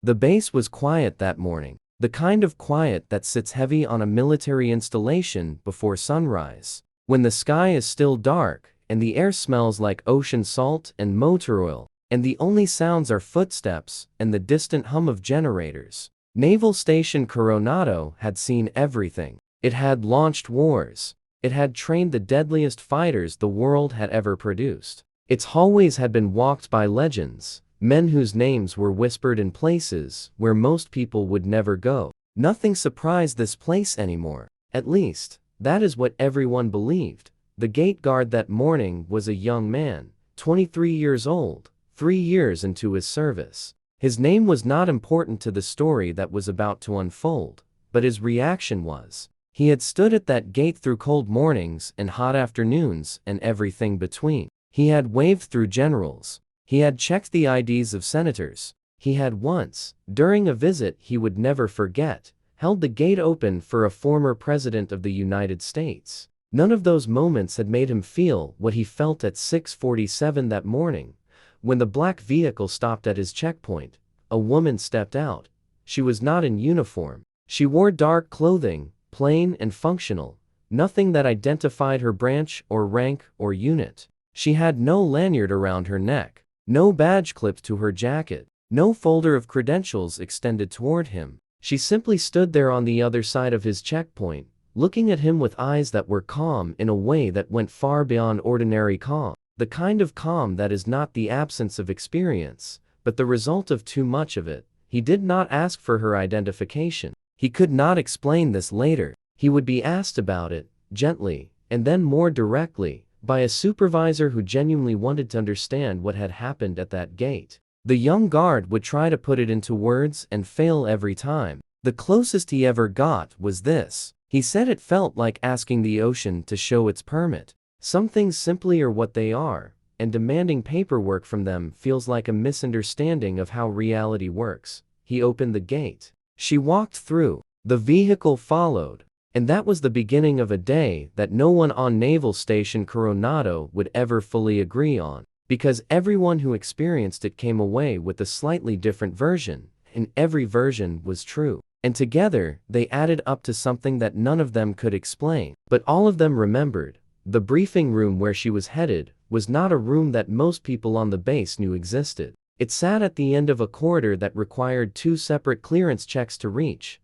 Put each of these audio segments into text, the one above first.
The base was quiet that morning, the kind of quiet that sits heavy on a military installation before sunrise. When the sky is still dark, and the air smells like ocean salt and motor oil, and the only sounds are footsteps and the distant hum of generators. Naval Station Coronado had seen everything. It had launched wars. It had trained the deadliest fighters the world had ever produced. Its hallways had been walked by legends, men whose names were whispered in places where most people would never go. Nothing surprised this place anymore. At least, that is what everyone believed. The gate guard that morning was a young man, 23 years old, 3 years into his service. His name was not important to the story that was about to unfold, but his reaction was. He had stood at that gate through cold mornings and hot afternoons and everything between. He had waved through generals. He had checked the IDs of senators. He had once, during a visit he would never forget, held the gate open for a former president of the United States. None of those moments had made him feel what he felt at 6:47 that morning. When the black vehicle stopped at his checkpoint, a woman stepped out. She was not in uniform. She wore dark clothing, plain and functional, nothing that identified her branch or rank or unit. She had no lanyard around her neck, no badge clipped to her jacket, no folder of credentials extended toward him. She simply stood there on the other side of his checkpoint, looking at him with eyes that were calm in a way that went far beyond ordinary calm. The kind of calm that is not the absence of experience, but the result of too much of it. He did not ask for her identification. He could not explain this later. He would be asked about it, gently, and then more directly, by a supervisor who genuinely wanted to understand what had happened at that gate. The young guard would try to put it into words and fail every time. The closest he ever got was this. He said it felt like asking the ocean to show its permit. Some things simply are what they are, and demanding paperwork from them feels like a misunderstanding of how reality works. He opened the gate. She walked through. The vehicle followed. And that was the beginning of a day that no one on Naval Station Coronado would ever fully agree on, because everyone who experienced it came away with a slightly different version, and every version was true. And together, they added up to something that none of them could explain. But all of them remembered. The briefing room where she was headed was not a room that most people on the base knew existed. It sat at the end of a corridor that required 2 separate clearance checks to reach.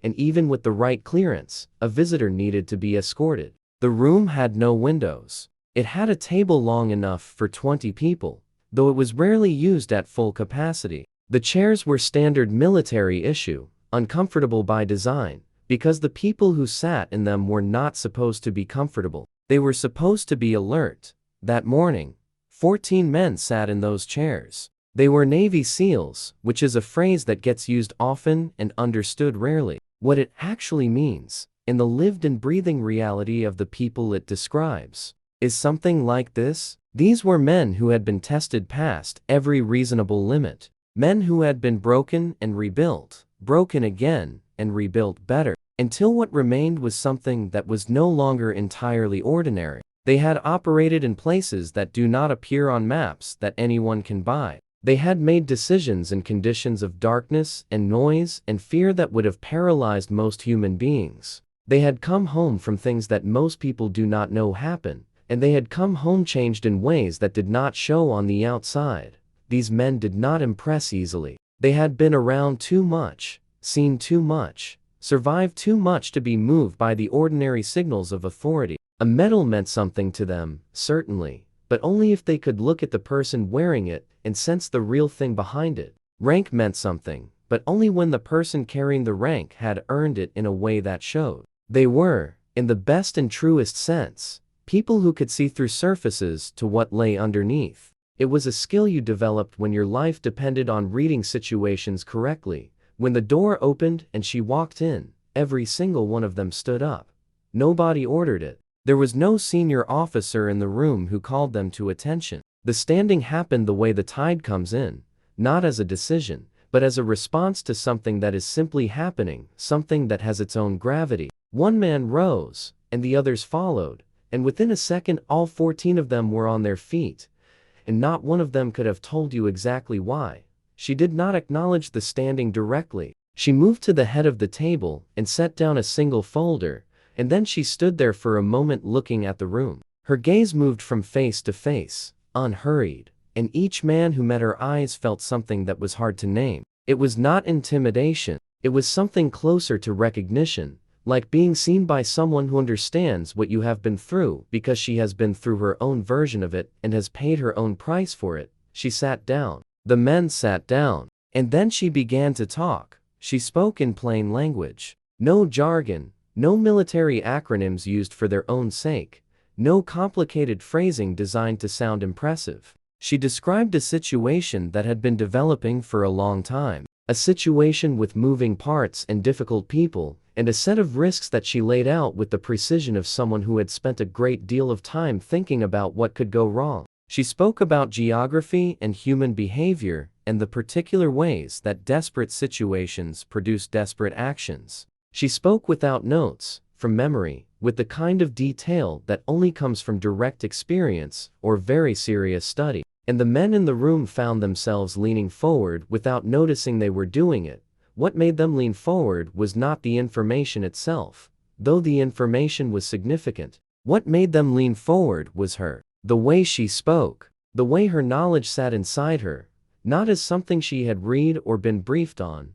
And even with the right clearance, a visitor needed to be escorted. The room had no windows. It had a table long enough for 20 people, though it was rarely used at full capacity. The chairs were standard military issue, uncomfortable by design, because the people who sat in them were not supposed to be comfortable. They were supposed to be alert. That morning, 14 men sat in those chairs. They were Navy SEALs, which is a phrase that gets used often and understood rarely. What it actually means, in the lived and breathing reality of the people it describes, is something like this. These were men who had been tested past every reasonable limit. Men who had been broken and rebuilt, broken again, and rebuilt better, until what remained was something that was no longer entirely ordinary. They had operated in places that do not appear on maps that anyone can buy. They had made decisions in conditions of darkness and noise and fear that would have paralyzed most human beings. They had come home from things that most people do not know happen, and they had come home changed in ways that did not show on the outside. These men did not impress easily. They had been around too much, seen too much, survived too much to be moved by the ordinary signals of authority. A medal meant something to them, certainly, but only if they could look at the person wearing it and sense the real thing behind it. Rank meant something, but only when the person carrying the rank had earned it in a way that showed. They were, in the best and truest sense, people who could see through surfaces to what lay underneath. It was a skill you developed when your life depended on reading situations correctly. When the door opened and she walked in, every single one of them stood up. Nobody ordered it. There was no senior officer in the room who called them to attention. The standing happened the way the tide comes in, not as a decision, but as a response to something that is simply happening, something that has its own gravity. One man rose, and the others followed, and within a second all 14 of them were on their feet, and not one of them could have told you exactly why. She did not acknowledge the standing directly. She moved to the head of the table and set down a single folder, and then she stood there for a moment looking at the room. Her gaze moved from face to face, unhurried, and each man who met her eyes felt something that was hard to name. It was not intimidation. It was something closer to recognition, like being seen by someone who understands what you have been through because she has been through her own version of it and has paid her own price for it. She sat down. The men sat down. And then she began to talk. She spoke in plain language. No jargon, no military acronyms used for their own sake, no complicated phrasing designed to sound impressive. She described a situation that had been developing for a long time. A situation with moving parts and difficult people, and a set of risks that she laid out with the precision of someone who had spent a great deal of time thinking about what could go wrong. She spoke about geography and human behavior and the particular ways that desperate situations produce desperate actions. She spoke without notes, from memory, with the kind of detail that only comes from direct experience or very serious study. And the men in the room found themselves leaning forward without noticing they were doing it. What made them lean forward was not the information itself, though the information was significant. What made them lean forward was her. The way she spoke, the way her knowledge sat inside her, not as something she had read or been briefed on,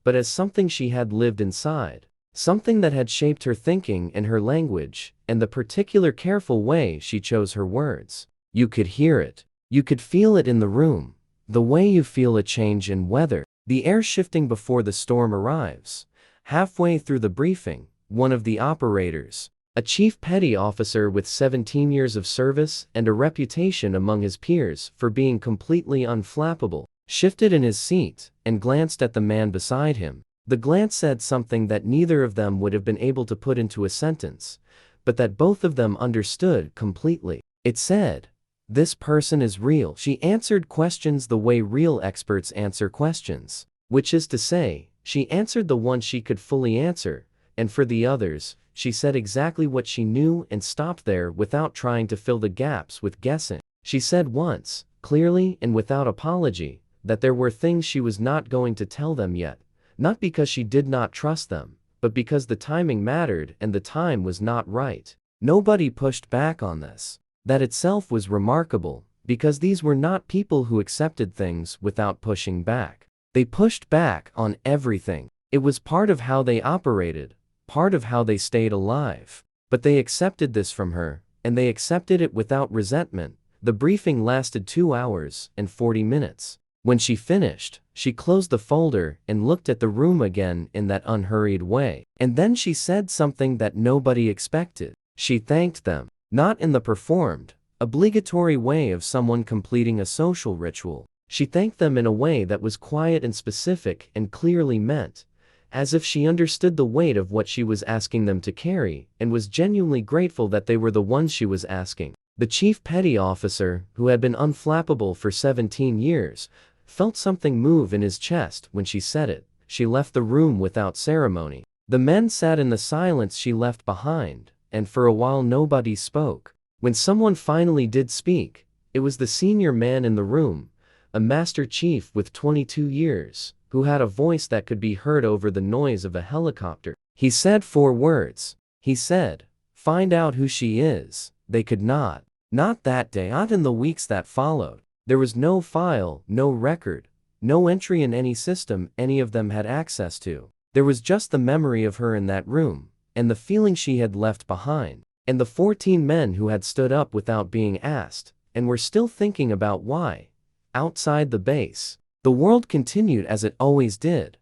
but as something she had lived inside, something that had shaped her thinking and her language, and the particular careful way she chose her words. You could hear it. You could feel it in the room, the way you feel a change in weather, the air shifting before the storm arrives. Halfway through the briefing, one of the operators, a chief petty officer with 17 years of service and a reputation among his peers for being completely unflappable, shifted in his seat and glanced at the man beside him. The glance said something that neither of them would have been able to put into a sentence, but that both of them understood completely. It said, "This person is real." She answered questions the way real experts answer questions, which is to say, she answered the one she could fully answer, and for the others, she said exactly what she knew and stopped there without trying to fill the gaps with guessing. She said once, clearly and without apology, that there were things she was not going to tell them yet, not because she did not trust them, but because the timing mattered and the time was not right. Nobody pushed back on this. That itself was remarkable, because these were not people who accepted things without pushing back. They pushed back on everything. It was part of how they operated, part of how they stayed alive. But they accepted this from her, and they accepted it without resentment. The briefing lasted 2 hours and 40 minutes. When she finished, she closed the folder and looked at the room again in that unhurried way. And then she said something that nobody expected. She thanked them. Not in the performed, obligatory way of someone completing a social ritual. She thanked them in a way that was quiet and specific and clearly meant, as if she understood the weight of what she was asking them to carry and was genuinely grateful that they were the ones she was asking. The chief petty officer, who had been unflappable for 17 years, felt something move in his chest when she said it. She left the room without ceremony. The men sat in the silence she left behind, and for a while nobody spoke. When someone finally did speak, it was the senior man in the room, a master chief with 22 years, who had a voice that could be heard over the noise of a helicopter. He said 4 words. He said, "Find out who she is." They could not. Not that day, not in the weeks that followed. There was no file, no record, no entry in any system any of them had access to. There was just the memory of her in that room, and the feeling she had left behind, and the 14 men who had stood up without being asked, and were still thinking about why. Outside the base, the world continued as it always did,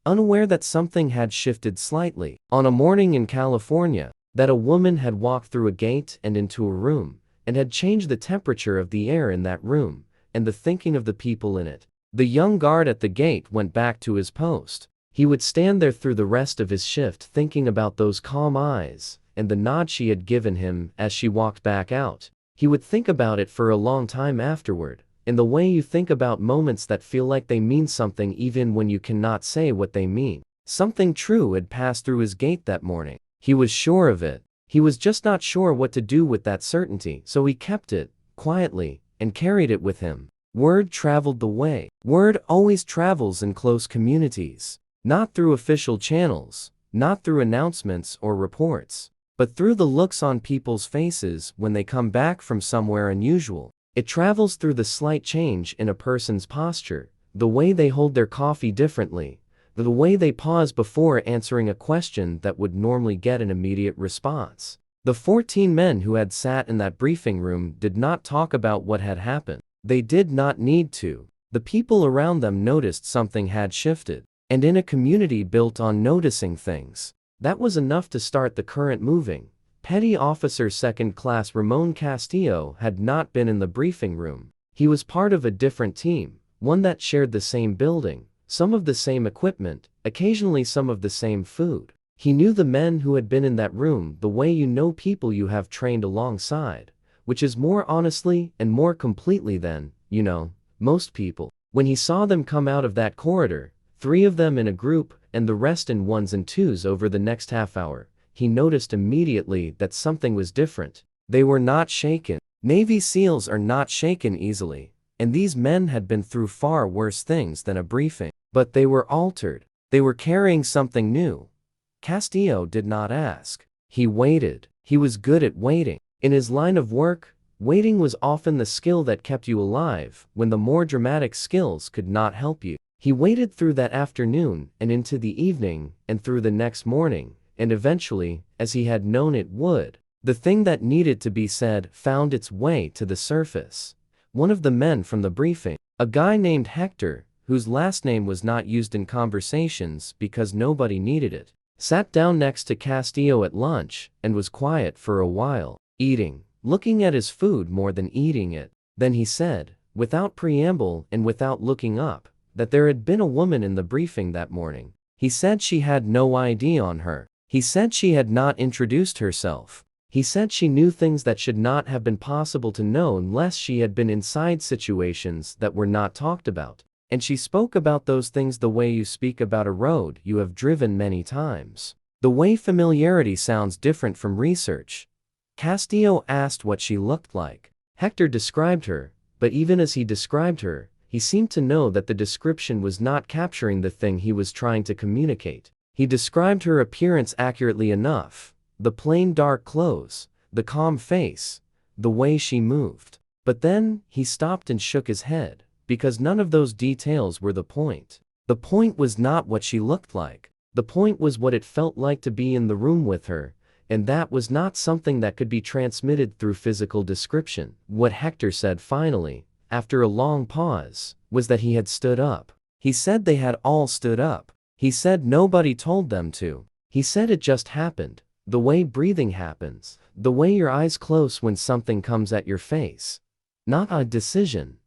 unaware that something had shifted slightly. On a morning in California, that a woman had walked through a gate and into a room, and had changed the temperature of the air in that room, and the thinking of the people in it. The young guard at the gate went back to his post. He would stand there through the rest of his shift thinking about those calm eyes, and the nod she had given him as she walked back out. He would think about it for a long time afterward, in the way you think about moments that feel like they mean something even when you cannot say what they mean. Something true had passed through his gate that morning. He was sure of it. He was just not sure what to do with that certainty, so he kept it, quietly, and carried it with him. Word traveled the way. Word always travels in close communities. Not through official channels, not through announcements or reports, but through the looks on people's faces when they come back from somewhere unusual. It travels through the slight change in a person's posture, the way they hold their coffee differently, the way they pause before answering a question that would normally get an immediate response. The 14 men who had sat in that briefing room did not talk about what had happened. They did not need to. The people around them noticed something had shifted. And in a community built on noticing things, that was enough to start the current moving. Petty Officer Second Class Ramon Castillo had not been in the briefing room. He was part of a different team, one that shared the same building, some of the same equipment, occasionally some of the same food. He knew the men who had been in that room the way you know people you have trained alongside, which is more honestly and more completely than, most people. When he saw them come out of that corridor, 3 of them in a group and the rest in 1s and 2s over the next half hour, he noticed immediately that something was different. They were not shaken. Navy SEALs are not shaken easily, and these men had been through far worse things than a briefing. But they were altered. They were carrying something new. Castillo did not ask. He waited. He was good at waiting. In his line of work, waiting was often the skill that kept you alive when the more dramatic skills could not help you. He waited through that afternoon and into the evening and through the next morning, and eventually, as he had known it would, the thing that needed to be said found its way to the surface. One of the men from the briefing, a guy named Hector, whose last name was not used in conversations because nobody needed it, sat down next to Castillo at lunch and was quiet for a while, eating, looking at his food more than eating it. Then he said, without preamble and without looking up, that there had been a woman in the briefing that morning. He said she had no ID on her. He said she had not introduced herself. He said she knew things that should not have been possible to know unless she had been inside situations that were not talked about. And she spoke about those things the way you speak about a road you have driven many times. The way familiarity sounds different from research. Castillo asked what she looked like. Hector described her, but even as he described her, he seemed to know that the description was not capturing the thing he was trying to communicate. He described her appearance accurately enough. The plain dark clothes, the calm face, the way she moved. But then, he stopped and shook his head, because none of those details were the point. The point was not what she looked like. The point was what it felt like to be in the room with her, and that was not something that could be transmitted through physical description. What Hector said finally, after a long pause, was that he had stood up. He said they had all stood up. He said nobody told them to. He said it just happened. The way breathing happens. The way your eyes close when something comes at your face. Not a decision,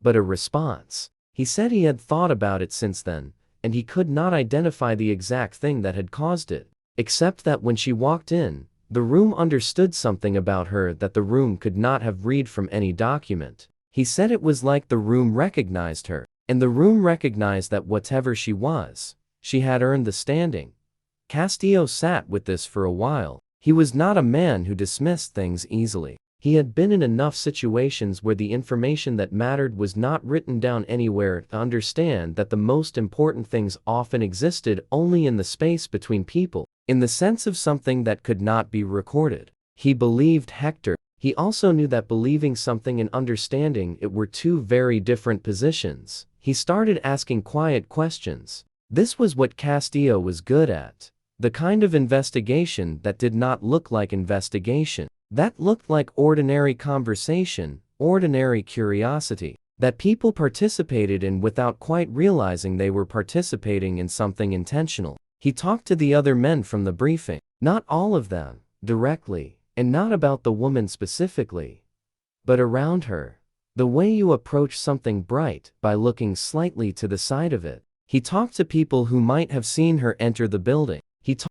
but a response. He said he had thought about it since then, and he could not identify the exact thing that had caused it, except that when she walked in, the room understood something about her that the room could not have read from any document. He said it was like the room recognized her, and the room recognized that whatever she was, she had earned the standing. Castillo sat with this for a while. He was not a man who dismissed things easily. He had been in enough situations where the information that mattered was not written down anywhere to understand that the most important things often existed only in the space between people, in the sense of something that could not be recorded. He believed Hector. He also knew that believing something and understanding it were two very different positions. He started asking quiet questions. This was what Castillo was good at. The kind of investigation that did not look like investigation. That looked like ordinary conversation, ordinary curiosity, that people participated in without quite realizing they were participating in something intentional. He talked to the other men from the briefing, not all of them, directly, and not about the woman specifically, but around her. The way you approach something bright by looking slightly to the side of it. He talked to people who might have seen her enter the building. He